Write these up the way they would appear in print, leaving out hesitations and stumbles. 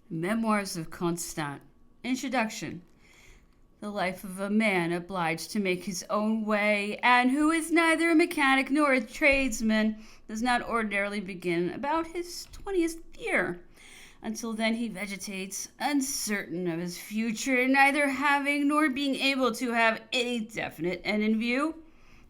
Memoirs of Constant. Introduction. The life of a man obliged to make his own way, and who is neither a mechanic nor a tradesman, does not ordinarily begin about his 20th year. Until then he vegetates, uncertain of his future, neither having nor being able to have any definite end in view.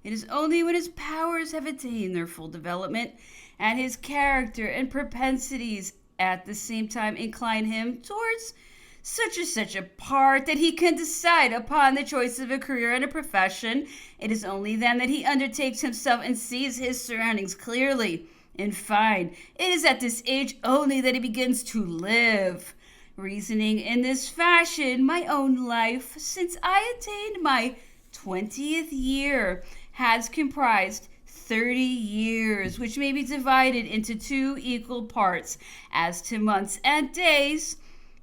It is only when his powers have attained their full development, and his character and propensities at the same time incline him towards such a part that he can decide upon the choice of a career and a profession. It is only then that he undertakes himself and sees his surroundings clearly. In fine, it is at this age only that he begins to live. Reasoning in this fashion, my own life, since I attained my 20th year, has comprised 30 years, which may be divided into two equal parts as to months and days,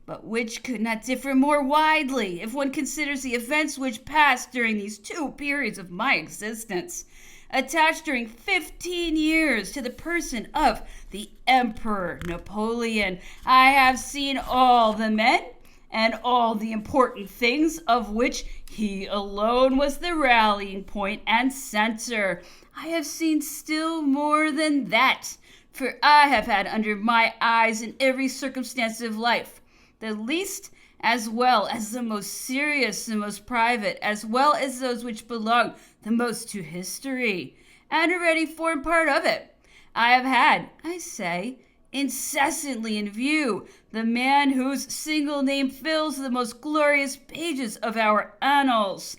but which could not differ more widely if one considers the events which passed during these two periods of my existence. Attached during 15 years to the person of the Emperor Napoleon, I have seen all the men and all the important things of which he alone was the rallying point and center. I have seen still more than that, for I have had under my eyes in every circumstance of life, the least as well as the most serious and most private, as well as those which belong the most to history, and already form part of it. I have had, I say, incessantly in view the man whose single name fills the most glorious pages of our annals.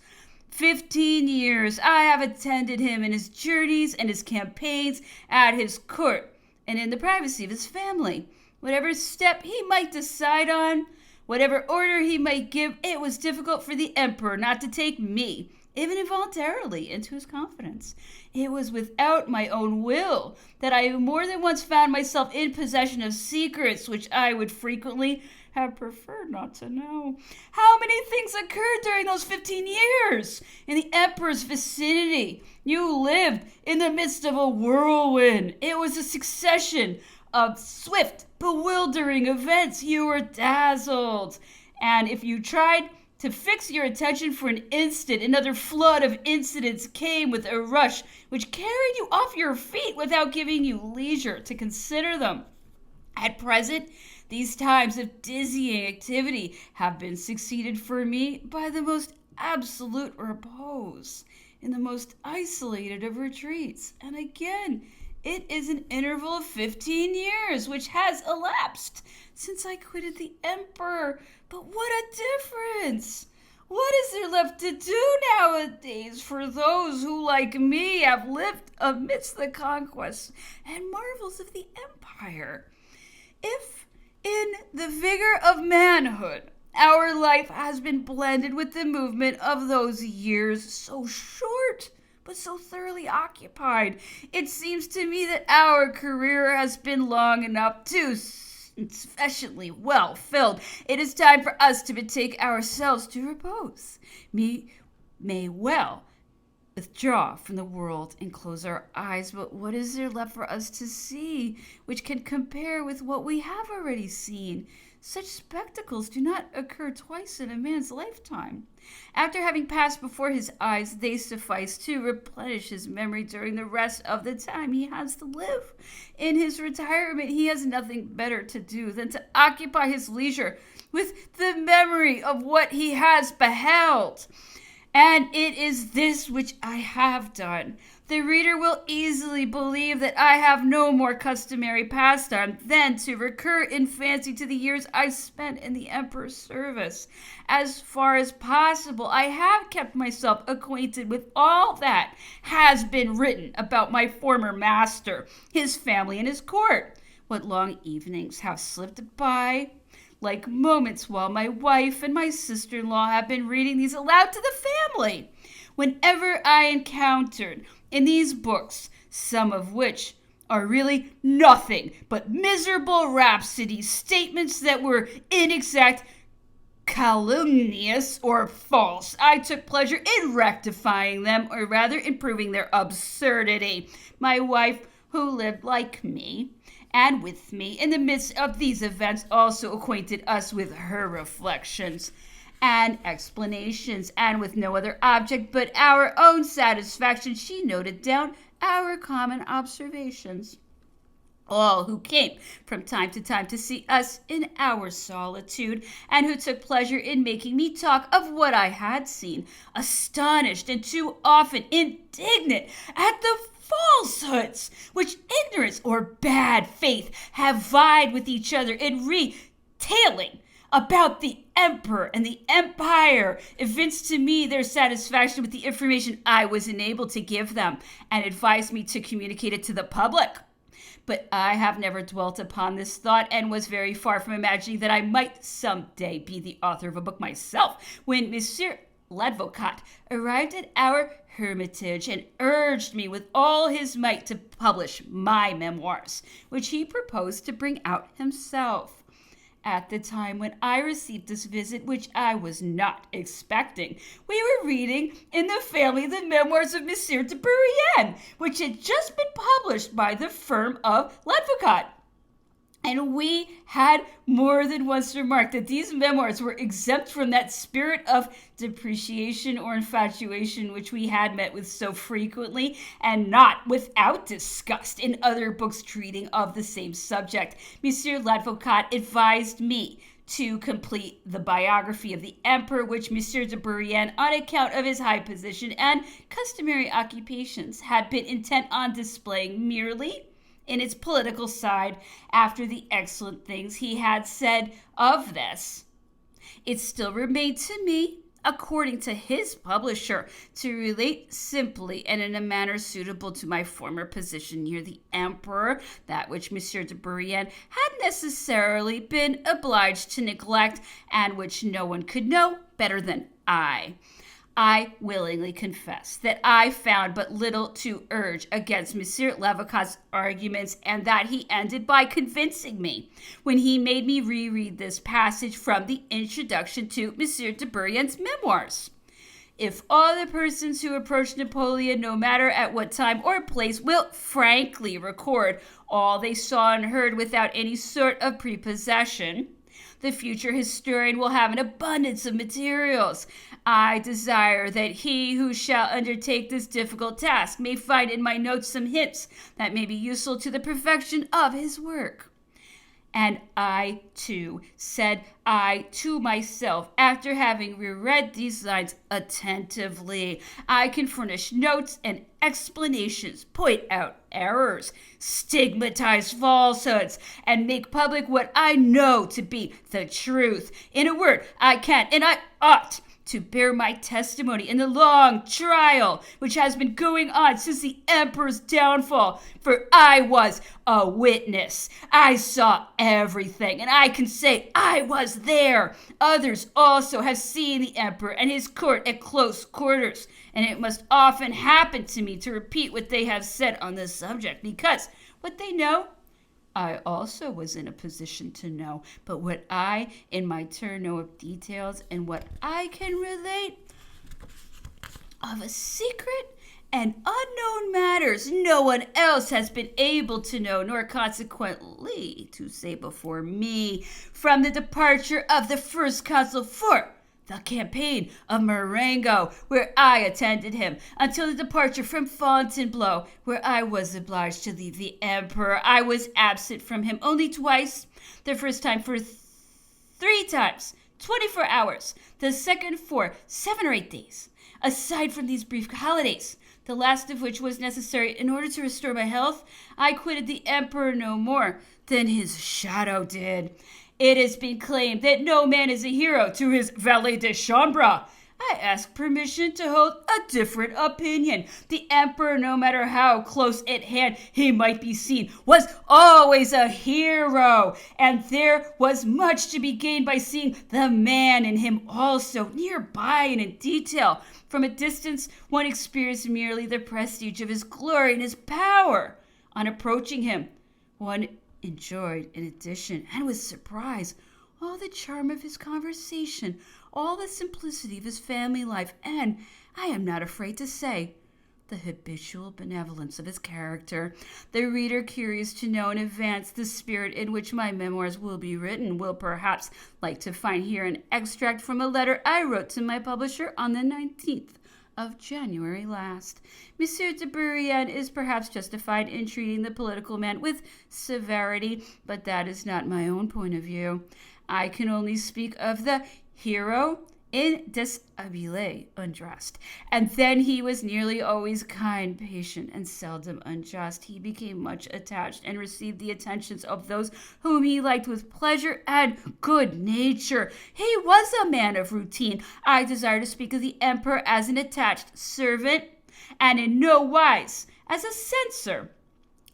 15 years I have attended him in his journeys and his campaigns, at his court, and in the privacy of his family. Whatever step he might decide on, whatever order he might give, it was difficult for the emperor not to take me, even involuntarily, into his confidence. It was without my own will that I more than once found myself in possession of secrets which I would frequently have preferred not to know. How many things occurred during those 15 years? In the emperor's vicinity, you lived in the midst of a whirlwind. It was a succession of swift, bewildering events. You were dazzled, and if you tried to fix your attention for an instant, another flood of incidents came with a rush which carried you off your feet without giving you leisure to consider them. At present, these times of dizzying activity have been succeeded for me by the most absolute repose in the most isolated of retreats. And again, it is an interval of 15 years which has elapsed since I quitted the emperor. But what a difference! What is there left to do nowadays for those who, like me, have lived amidst the conquests and marvels of the empire? If in the vigor of manhood our life has been blended with the movement of those years so short but so thoroughly occupied, it seems to me that our career has been long enough, too sufficiently well filled. It is time for us to betake ourselves to repose. We may well withdraw from the world and close our eyes, but what is there left for us to see which can compare with what we have already seen? Such spectacles do not occur twice in a man's lifetime. After having passed before his eyes, they suffice to replenish his memory during the rest of the time he has to live. In his retirement, he has nothing better to do than to occupy his leisure with the memory of what he has beheld. And it is this which I have done. The reader will easily believe that I have no more customary pastime than to recur in fancy to the years I spent in the emperor's service. As far as possible, I have kept myself acquainted with all that has been written about my former master, his family, and his court. What long evenings have slipped by like moments while my wife and my sister-in-law have been reading these aloud to the family. Whenever I encountered in these books, some of which are really nothing but miserable rhapsodies, statements that were inexact, calumnious, or false, I took pleasure in rectifying them, or rather in proving their absurdity. My wife, who lived like me, and with me in the midst of these events also acquainted us with her reflections and explanations, and with no other object but our own satisfaction, she noted down our common observations. All who came from time to time to see us in our solitude, and who took pleasure in making me talk of what I had seen, astonished and too often indignant at the falsehoods which ignorance or bad faith have vied with each other in retailing about the emperor and the empire, evinced to me their satisfaction with the information I was enabled to give them, and advised me to communicate it to the public. But I have never dwelt upon this thought, and was very far from imagining that I might some day be the author of a book myself, when Monsieur l'Advocat arrived at our hermitage and urged me with all his might to publish my memoirs, which he proposed to bring out himself. At the time when I received this visit, which I was not expecting, we were reading in the family the Memoirs of Monsieur de Beauharnais, which had just been published by the firm of l'Advocat. And we had more than once remarked that these memoirs were exempt from that spirit of depreciation or infatuation which we had met with so frequently, and not without disgust, in other books treating of the same subject. Monsieur l'Advocat advised me to complete the biography of the emperor, which Monsieur de Beauharnais, on account of his high position and customary occupations, had been intent on displaying merely in its political side, after the excellent things he had said of this. It still remained to me, according to his publisher, to relate simply and in a manner suitable to my former position near the emperor that which Monsieur de Beauharnais had necessarily been obliged to neglect, and which no one could know better than I. I willingly confess that I found but little to urge against Monsieur l'Advocat's arguments, and that he ended by convincing me when he made me reread this passage from the introduction to Monsieur de Beauharnais' memoirs. If all the persons who approach Napoleon, no matter at what time or place, will frankly record all they saw and heard without any sort of prepossession, the future historian will have an abundance of materials. I desire that he who shall undertake this difficult task may find in my notes some hints that may be useful to the perfection of his work. And I, too, said I to myself, after having reread these lines attentively, I can furnish notes and explanations, point out errors, stigmatize falsehoods, and make public what I know to be the truth. In a word, I can and I ought to bear my testimony in the long trial which has been going on since the emperor's downfall, for I was a witness. I saw everything, and I can say I was there. Others also have seen the emperor and his court at close quarters, and it must often happen to me to repeat what they have said on this subject, because what they know I also was in a position to know, but what I in my turn know of details, and what I can relate of a secret and unknown matters no one else has been able to know, nor consequently to say before me, from the departure of the first consul for the campaign of Marengo, where I attended him, until the departure from Fontainebleau, where I was obliged to leave the emperor. I was absent from him only twice, the first time for 3 times, 24 hours, the second for 7 or 8 days. Aside from these brief holidays, the last of which was necessary in order to restore my health, I quitted the emperor no more than his shadow did. It has been claimed that no man is a hero to his valet de chambre. I ask permission to hold a different opinion. The emperor, no matter how close at hand he might be seen, was always a hero, and there was much to be gained by seeing the man in him also, nearby and in detail. From a distance, one experienced merely the prestige of his glory and his power. On approaching him, one enjoyed, in addition, and with surprise, all the charm of his conversation, all the simplicity of his family life, and, I am not afraid to say, the habitual benevolence of his character. The reader curious to know in advance the spirit in which my memoirs will be written will perhaps like to find here an extract from a letter I wrote to my publisher on the 19th of January last. Monsieur de Beauharnais is perhaps justified in treating the political man with severity, but that is not my own point of view. I can only speak of the hero in déshabillé, undressed. And then he was nearly always kind, patient, and seldom unjust. He became much attached and received the attentions of those whom he liked with pleasure and good nature. He was a man of routine. I desire to speak of the emperor as an attached servant, and in no wise as a censor.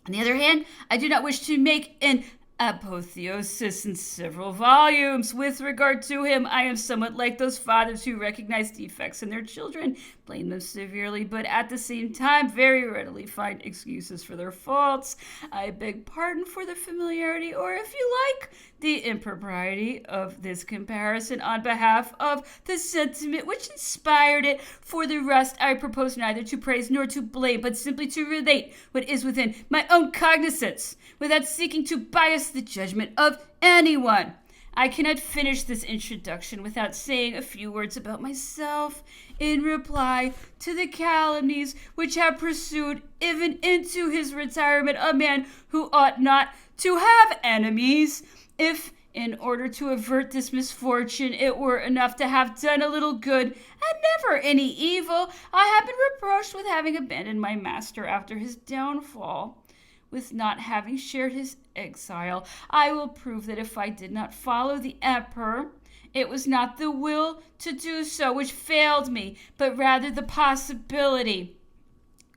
On the other hand, I do not wish to make an apotheosis in several volumes. With regard to him, I am somewhat like those fathers who recognize defects in their children, blame them severely, but at the same time very readily find excuses for their faults. I beg pardon for the familiarity, or if you like, the impropriety of this comparison on behalf of the sentiment which inspired it. For the rest, I propose neither to praise nor to blame, but simply to relate what is within my own cognizance, without seeking to bias the judgment of anyone. I cannot finish this introduction without saying a few words about myself in reply to the calumnies which have pursued even into his retirement a man who ought not to have enemies. If, in order to avert this misfortune, it were enough to have done a little good and never any evil, I have been reproached with having abandoned my master after his downfall, with not having shared his exile. I will prove that if I did not follow the emperor, it was not the will to do so which failed me, but rather the possibility.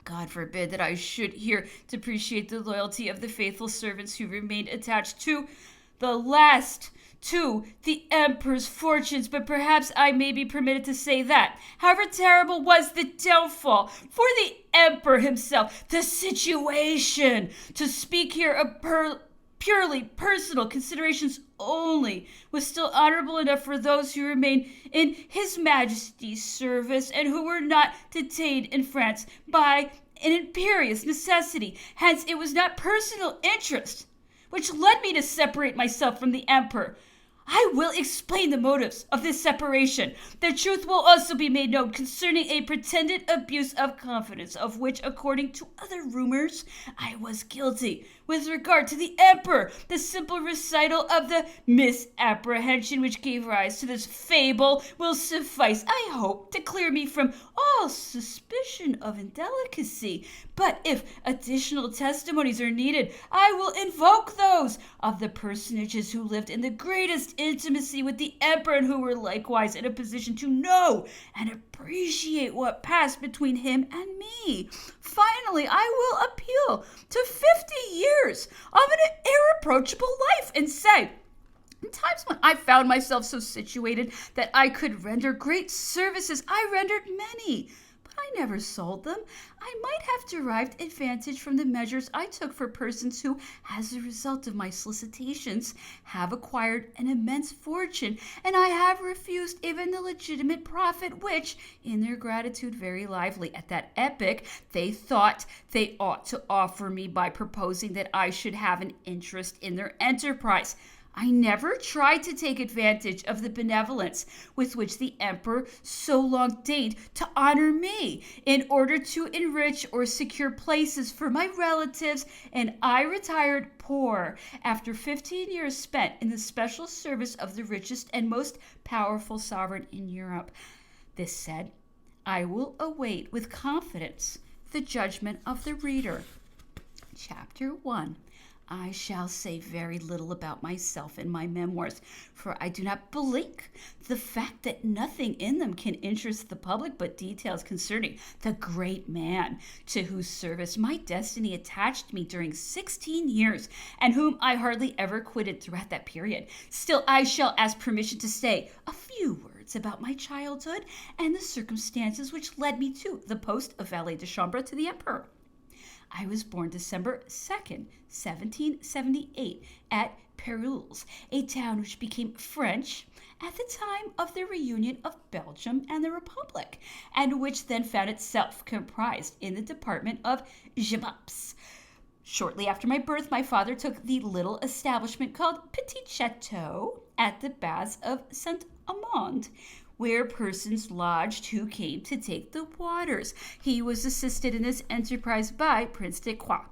God forbid that I should here depreciate the loyalty of the faithful servants who remained attached to the last to the emperor's fortunes, but perhaps I may be permitted to say that, however terrible was the downfall for the emperor himself, the situation, to speak here of purely personal considerations only, was still honorable enough for those who remained in his majesty's service and who were not detained in France by an imperious necessity. Hence it was not personal interest which led me to separate myself from the emperor. I will explain the motives of this separation. The truth will also be made known concerning a pretended abuse of confidence, of which, according to other rumors, I was guilty. With regard to the emperor, the simple recital of the misapprehension which gave rise to this fable will suffice, I hope, to clear me from all suspicion of indelicacy. But if additional testimonies are needed, I will invoke those of the personages who lived in the greatest intimacy with the emperor and who were likewise in a position to know and appreciate what passed between him and me. Finally, I will appeal to 50 years of an irreproachable life and say, in times when I found myself so situated that I could render great services, I rendered many, but I never sold them. I might have derived advantage from the measures I took for persons who, as a result of my solicitations, have acquired an immense fortune, and I have refused even the legitimate profit which, in their gratitude very lively at that epoch, they thought they ought to offer me by proposing that I should have an interest in their enterprise. I never tried to take advantage of the benevolence with which the emperor so long deigned to honor me in order to enrich or secure places for my relatives, and I retired poor after 15 years spent in the special service of the richest and most powerful sovereign in Europe. This said, I will await with confidence the judgment of the reader. Chapter 1. I shall say very little about myself in my memoirs, for I do not believe the fact that nothing in them can interest the public but details concerning the great man to whose service my destiny attached me during 16 years, and whom I hardly ever quitted throughout that period. Still, I shall ask permission to say a few words about my childhood and the circumstances which led me to the post of valet de chambre to the emperor. I was born December 2nd, 1778, at Pérouse, a town which became French at the time of the reunion of Belgium and the Republic, and which then found itself comprised in the department of Jemaps. Shortly after my birth, my father took the little establishment called Petit Chateau at the Baths of Saint-Amand, where persons lodged who came to take the waters. He was assisted in this enterprise by Prince de Croix,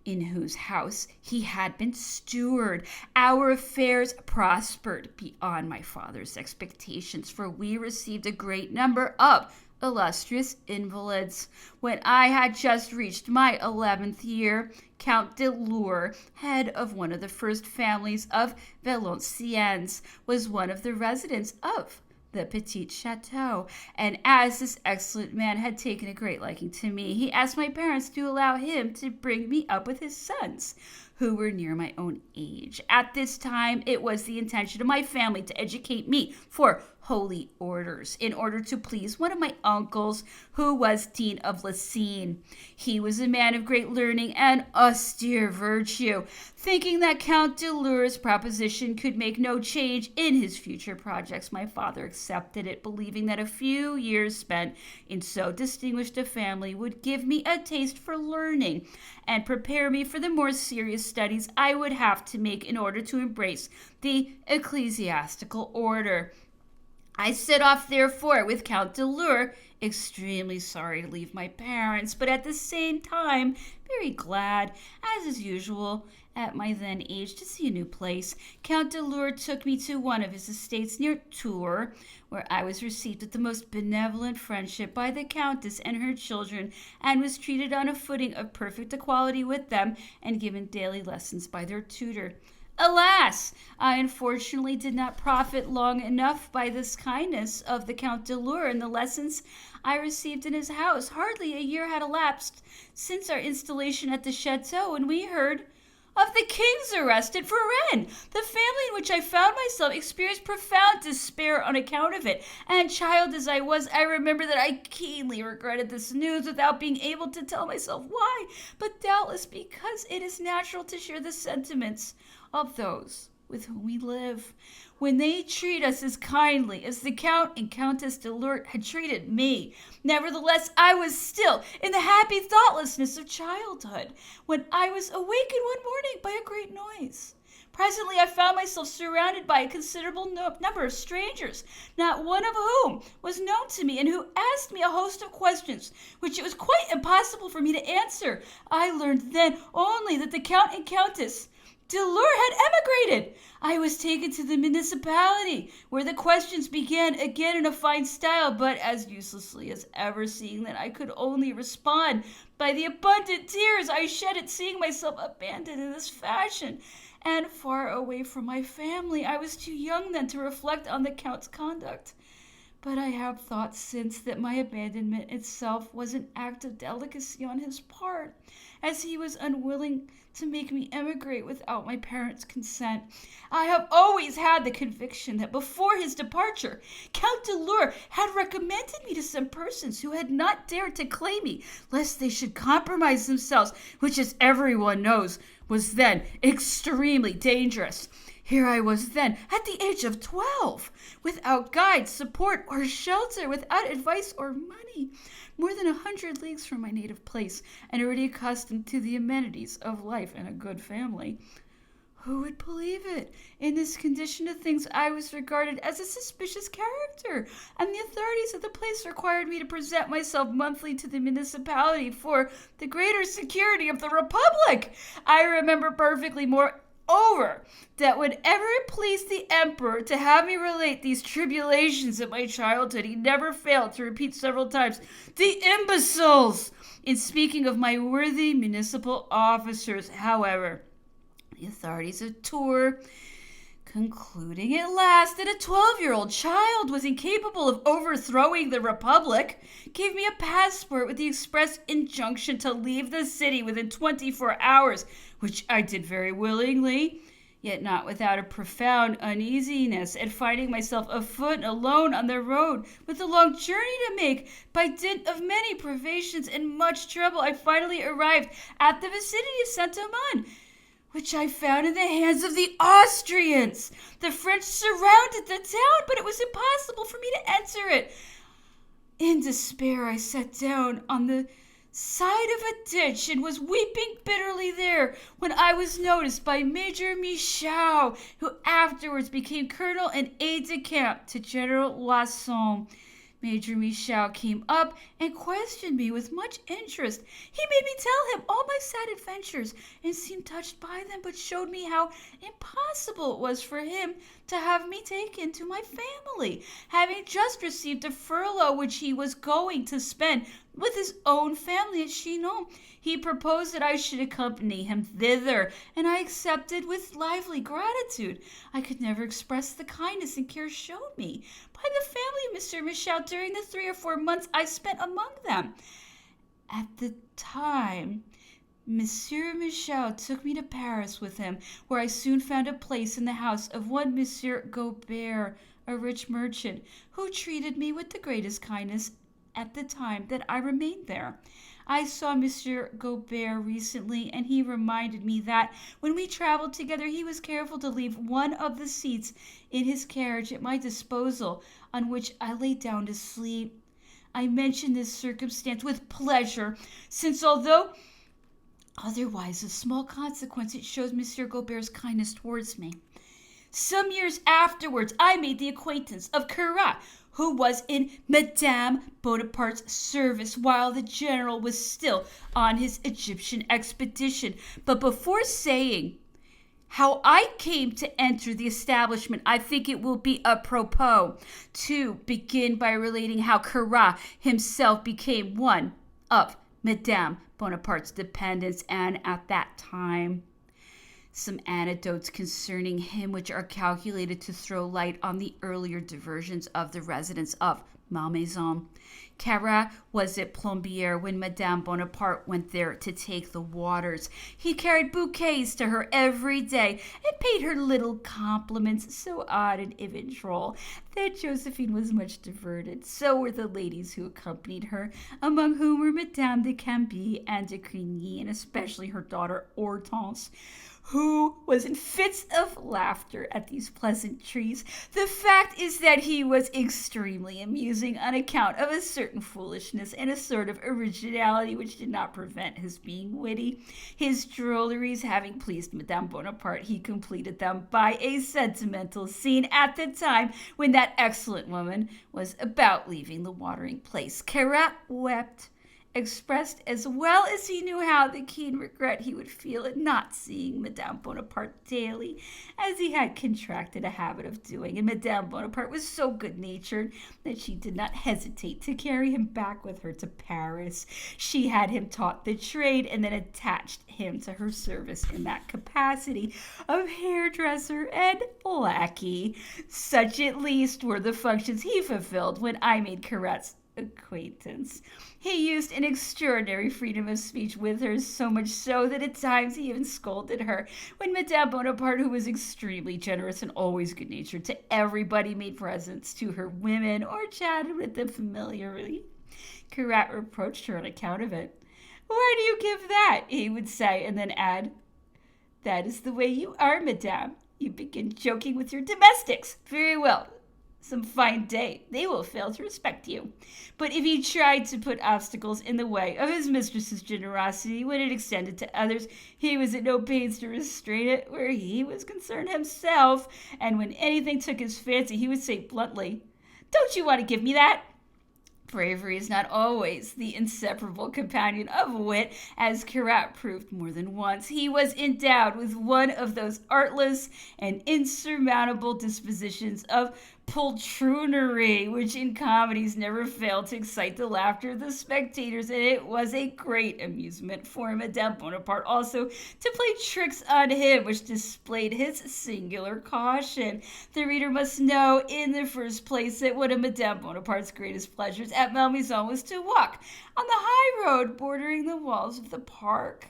in whose house he had been steward. Our affairs prospered beyond my father's expectations, for we received a great number of illustrious invalids. When I had just reached my 11th year, Count de Lourdes, head of one of the first families of Valenciennes, was one of the residents of the Petit Chateau, and as this excellent man had taken a great liking to me, he asked my parents to allow him to bring me up with his sons, who were near my own age. At this time, it was the intention of my family to educate me for holy orders in order to please one of my uncles, who was Dean of Lessines. He was a man of great learning and austere virtue. Thinking that Count de Lourdes' proposition could make no change in his future projects, my father accepted it, believing that a few years spent in so distinguished a family would give me a taste for learning and prepare me for the more serious studies I would have to make in order to embrace the ecclesiastical order. I set off, therefore, with Count de Lourdes, extremely sorry to leave my parents, but at the same time very glad, as is usual at my then age, to see a new place. Count de Lourdes took me to one of his estates near Tours, where I was received with the most benevolent friendship by the Countess and her children, and was treated on a footing of perfect equality with them, and given daily lessons by their tutor. Alas, I unfortunately did not profit long enough by this kindness of the Count de Lourdes and the lessons I received in his house. Hardly a year had elapsed since our installation at the chateau, and we heard of the king's arrest at Varennes. The family in which I found myself experienced profound despair on account of it, and child as I was, I remember that I keenly regretted this news without being able to tell myself why, but doubtless because it is natural to share the sentiments of those with whom we live. When they treat us as kindly as the Count and Countess de Lourdes had treated me, nevertheless I was still in the happy thoughtlessness of childhood, when I was awakened one morning by a great noise. Presently I found myself surrounded by a considerable number of strangers, not one of whom was known to me, and who asked me a host of questions which it was quite impossible for me to answer. I learned then only that the Count and Countess de Lourdes had emigrated. I was taken to the municipality, where the questions began again in a fine style, but as uselessly as ever, seeing that I could only respond by the abundant tears I shed at seeing myself abandoned in this fashion, and far away from my family. I was too young then to reflect on the Count's conduct, but I have thought since that my abandonment itself was an act of delicacy on his part, as he was unwilling to make me emigrate without my parents' consent. I have always had the conviction that before his departure, Count de Lourdes had recommended me to some persons who had not dared to claim me, lest they should compromise themselves, which, as everyone knows, was then extremely dangerous. Here I was then, at the age of 12, without guide, support, or shelter, without advice or money, more than 100 leagues from my native place, and already accustomed to the amenities of life and a good family. Who would believe it? In this condition of things, I was regarded as a suspicious character, and the authorities of the place required me to present myself monthly to the municipality for the greater security of the Republic. I remember perfectly, moreover, that whenever it pleased the emperor to have me relate these tribulations of my childhood, he never failed to repeat several times, "The imbeciles!" in speaking of my worthy municipal officers. However, the authorities of Tours, concluding at last that a 12-year-old child was incapable of overthrowing the Republic, gave me a passport with the express injunction to leave the city within 24 hours, which I did very willingly, yet not without a profound uneasiness at finding myself afoot and alone on the road, with a long journey to make. By dint of many privations and much trouble, I finally arrived at the vicinity of Saint-Amand, which I found in the hands of the Austrians. The French surrounded the town, but it was impossible for me to enter it. In despair, I sat down on the side of a ditch and was weeping bitterly there when I was noticed by Major Michaud, who afterwards became colonel and aide-de-camp to General Loisson. Major Michaud came up and questioned me with much interest. He made me tell him all my sad adventures and seemed touched by them, but showed me how impossible it was for him to have me taken to my family, having just received a furlough which he was going to spend with his own family at Chinon. He proposed that I should accompany him thither, and I accepted with lively gratitude. I could never express the kindness and care shown me by the family of Monsieur Michaud during the 3 or 4 months I spent among them. At the time, Monsieur Michaud took me to Paris with him, where I soon found a place in the house of one Monsieur Gobert, a rich merchant, who treated me with the greatest kindness at the time that I remained there. I saw Monsieur Gobert recently, and he reminded me that when we traveled together he was careful to leave one of the seats in his carriage at my disposal, on which I lay down to sleep. I mention this circumstance with pleasure, since although otherwise of small consequence, it shows Monsieur Gobert's kindness towards me. Some years afterwards, I made the acquaintance of Carat, who was in Madame Bonaparte's service while the general was still on his Egyptian expedition. But before saying how I came to enter the establishment, I think it will be apropos to begin by relating how Carat himself became one of Madame Bonaparte's dependents, and at that time some anecdotes concerning him which are calculated to throw light on the earlier diversions of the residence of Malmaison. Carat was at Plombières when Madame Bonaparte went there to take the waters. He carried bouquets to her every day and paid her little compliments, so odd and even droll that Josephine was much diverted. So were the ladies who accompanied her, among whom were Madame de Cambie and de Crigny, and especially her daughter Hortense, who was in fits of laughter at these pleasantries. The fact is that he was extremely amusing on account of a certain foolishness and a sort of originality which did not prevent his being witty. His drolleries having pleased Madame Bonaparte, he completed them by a sentimental scene at the time when that excellent woman was about leaving the watering place. Carat wept, expressed as well as he knew how the keen regret he would feel at not seeing Madame Bonaparte daily, as he had contracted a habit of doing, and Madame Bonaparte was so good-natured that she did not hesitate to carry him back with her to Paris. She had him taught the trade, and then attached him to her service in that capacity of hairdresser and lackey. Such at least were the functions he fulfilled when I made Carat's acquaintance. He used an extraordinary freedom of speech with her, so much so that at times he even scolded her when Madame Bonaparte, who was extremely generous and always good-natured to everybody, made presents to her women or chatted with them familiarly. Carat reproached her on account of it. "Why do you give that?" he would say, and then add, "That is the way you are, Madame. You begin joking with your domestics. Very well. Some fine day they will fail to respect you." But if he tried to put obstacles in the way of his mistress's generosity when it extended to others, he was at no pains to restrain it where he was concerned himself, and when anything took his fancy he would say bluntly, "Don't you want to give me that?" Bravery is not always the inseparable companion of wit, as Carat proved more than once. He was endowed with one of those artless and insurmountable dispositions of poltroonery which in comedies never fail to excite the laughter of the spectators, and it was a great amusement for Madame Bonaparte also to play tricks on him which displayed his singular caution. The reader must know in the first place that one of Madame Bonaparte's greatest pleasures at Malmaison was to walk on the high road bordering the walls of the park.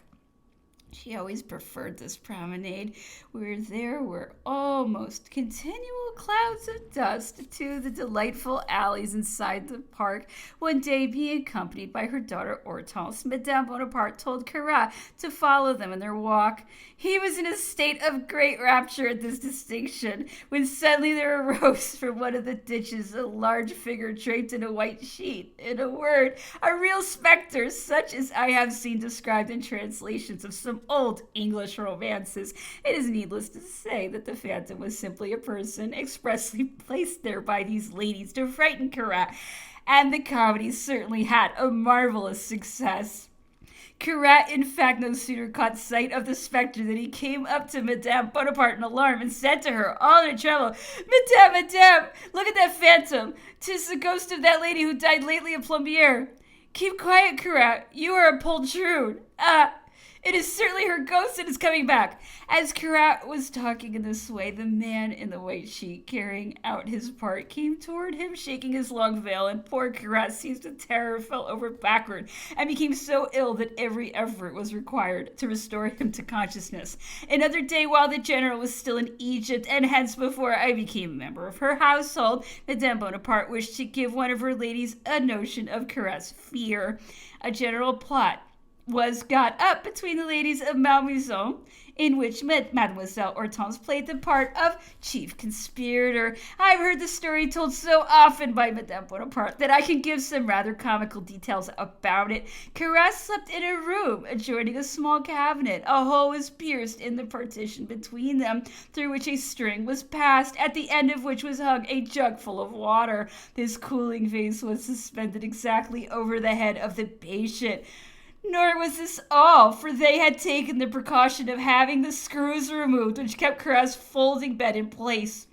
She always preferred this promenade, where there were almost continual clouds of dust, to the delightful alleys inside the park. One day, being accompanied by her daughter Hortense, Madame Bonaparte told Carat to follow them in their walk. He was in a state of great rapture at this distinction, when suddenly there arose from one of the ditches a large figure draped in a white sheet. In a word, a real spectre, such as I have seen described in translations of some old English romances. It is needless to say that the phantom was simply a person expressly placed there by these ladies to frighten Carat, and the comedy certainly had a marvelous success. Carat, in fact, no sooner caught sight of the spectre than he came up to Madame Bonaparte in alarm and said to her, all in a tremble, Madame, look at that phantom. 'Tis the ghost of that lady who died lately at Plombières. Keep quiet, Carat. You are a poltroon. It is certainly her ghost that is coming back. As Carat was talking in this way, the man in the white sheet, carrying out his part, came toward him, shaking his long veil, and poor Carat, seized with terror, fell over backward, and became so ill that every effort was required to restore him to consciousness. Another day, while the general was still in Egypt, and hence before I became a member of her household, Madame Bonaparte wished to give one of her ladies a notion of Carat's fear. A general plot was got up between the ladies of Malmaison, in which Mademoiselle Hortense played the part of chief conspirator. I've heard the story told so often by Madame Bonaparte that I can give some rather comical details about it. Carat slept in a room adjoining a small cabinet. A hole was pierced in the partition between them, through which a string was passed, at the end of which was hung a jug full of water. This cooling vase was suspended exactly over the head of the patient. Nor was this all, for they had taken the precaution of having the screws removed, which kept Carat's folding bed in place.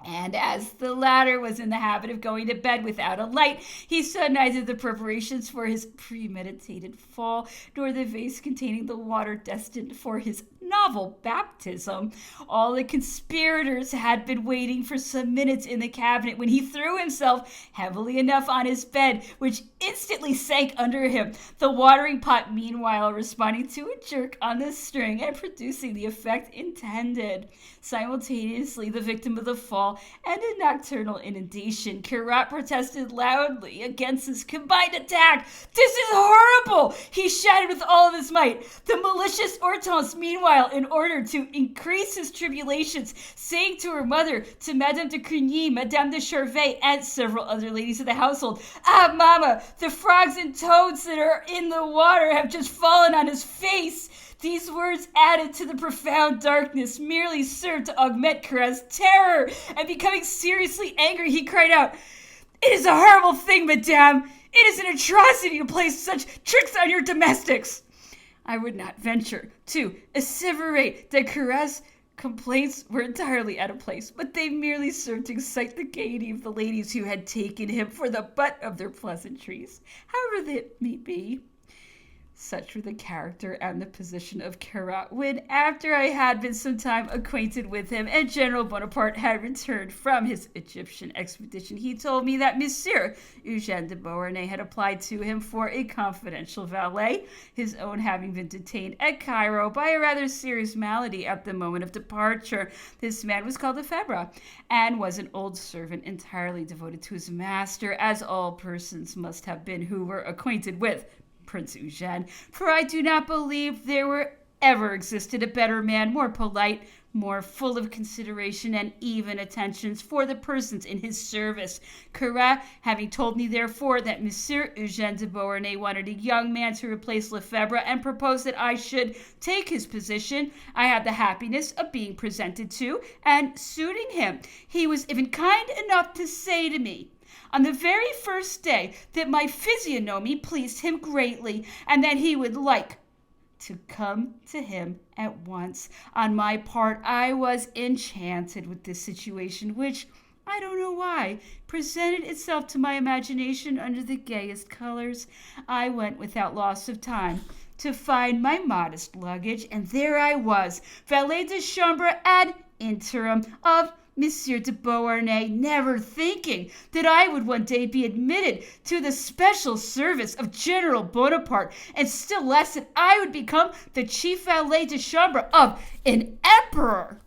And as the latter was in the habit of going to bed without a light, he saw neither the preparations for his premeditated fall, nor the vase containing the water destined for his novel baptism. All the conspirators had been waiting for some minutes in the cabinet, when he threw himself heavily enough on his bed, which instantly sank under him, the watering pot meanwhile responding to a jerk on the string and producing the effect intended. Simultaneously, the victim of the fall and a nocturnal inundation, Carat protested loudly against this combined attack. This is horrible, he shouted with all of his might. The malicious Hortense, meanwhile, in order to increase his tribulations, saying to her mother, to Madame de Crigny, Madame de Charvet, and several other ladies of the household, Mamma, the frogs and toads that are in the water have just fallen on his face. These words, added to the profound darkness, merely served to augment Carat's terror, and becoming seriously angry, he cried out, It is a horrible thing, madame. It is an atrocity to play such tricks on your domestics. I would not venture to asseverate that Carat's complaints were entirely out of place, but they merely served to excite the gaiety of the ladies who had taken him for the butt of their pleasantries. However that may be, such were the character and the position of Carat, when, after I had been some time acquainted with him, and General Bonaparte had returned from his Egyptian expedition, he told me that Monsieur Hortense de Beauharnais had applied to him for a confidential valet, his own having been detained at Cairo by a rather serious malady at the moment of departure. This man was called Lefebvre, and was an old servant entirely devoted to his master, as all persons must have been who were acquainted with Prince Eugène, for I do not believe there were ever existed a better man, more polite, more full of consideration and even attentions for the persons in his service. Carat, having told me, therefore, that Monsieur Hortense de Beauharnais wanted a young man to replace Lefebvre, and proposed that I should take his position, I had the happiness of being presented to and suiting him. He was even kind enough to say to me, on the very first day, that my physiognomy pleased him greatly, and that he would like to come to him at once. On my part, I was enchanted with this situation, which, I don't know why, presented itself to my imagination under the gayest colors. I went without loss of time to find my modest luggage, and there I was, valet de chambre ad interim of Monsieur de Beauharnais, never thinking that I would one day be admitted to the special service of General Bonaparte, and still less that I would become the chief valet de chambre of an emperor.